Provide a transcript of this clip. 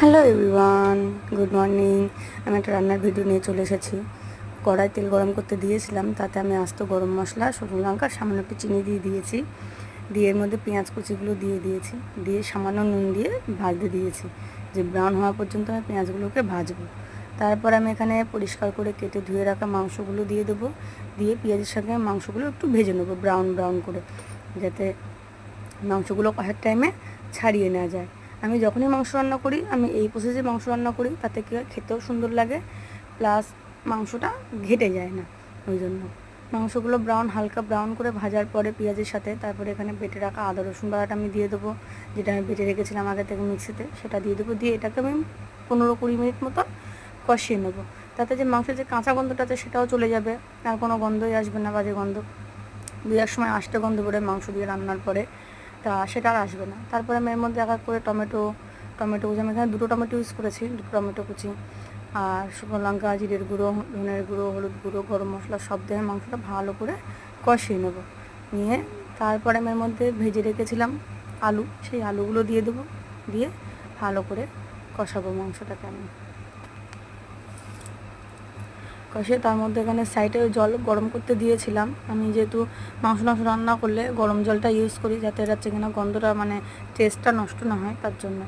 Hello everyone, good morning. আমি একটা রান্নার ভিডিও নিয়ে চলে এসেছি। কড়াই তেল গরম করতে দিয়েছিলাম, তাতে আমি আস্ত গরম মশলা, শুকনো লঙ্কা, সামান্য একটু চিনি দিয়ে দিয়েছি। দিয়ে এর মধ্যে পেঁয়াজ কুচিগুলো দিয়ে দিয়েছি, দিয়ে সামান্য নুন দিয়ে ভাজতে দিয়েছি, যে ব্রাউন হওয়া পর্যন্ত আমি পেঁয়াজগুলোকে ভাজবো। তারপর আমি এখানে পরিষ্কার করে কেটে ধুয়ে রাখা মাংসগুলো দিয়ে দেবো। দিয়ে পেঁয়াজের সঙ্গে মাংসগুলো একটু ভেজে নেবো ব্রাউন ব্রাউন করে, যাতে মাংসগুলো কষার টাইমে ছাড়িয়ে নেওয়া যায়। আমি যখনই মাংস রান্না করি, আমি এই প্রসেসে মাংস রান্না করি, তাতে কী হয়, খেতেও সুন্দর লাগে, প্লাস মাংসটা ঘেটে যায় না। ওই জন্য মাংসগুলো হালকা ব্রাউন করে ভাজার পরে পেঁয়াজের সাথে, তারপরে এখানে বেটে রাখা আদা রসুন বাটাটা আমি দিয়ে দেবো, যেটা আমি বেটে রেখেছিলাম আগে থেকে মিক্সিতে, সেটা দিয়ে দেবো। দিয়ে এটাকে আমি 15-20 মিনিট মতো কষিয়ে নেবো, তাতে যে মাংসের যে কাঁচা গন্ধটা আছে সেটাও চলে যাবে, আর কোনো গন্ধই আসবে না, বাজে গন্ধ। দু এক সময় আষ্টে গন্ধ বেরোয় মাংস দিয়ে রান্নার পরে, তা সেটা আর আসবে না। তারপরে আমি এর মধ্যে এক এক করে টমেটো কুচি, আমি এখানে 2টো টমেটো ইউজ করেছি, 2টো টমেটো কুচি, আর শুকনো লঙ্কা, জিরের গুঁড়ো, ধনের গুঁড়ো, হলুদ গুঁড়ো, গরম মশলা সব দিয়ে মাংসটা ভালো করে কষিয়ে নেব। নিয়ে তারপরে আমি এর মধ্যে ভেজে রেখেছিলাম আলু, সেই আলুগুলো দিয়ে দেবো, দিয়ে ভালো করে কষাবো মাংসটাকে আমি কষে। তার মধ্যে এখানে সাইডে জল গরম করতে দিয়েছিলাম। আমি যেহেতু মাংস রান্না করলে গরম জলটা ইউজ করি, যাতে এটা চিকেনের গন্ধটা টেস্টটা নষ্ট না হয়, তার জন্য।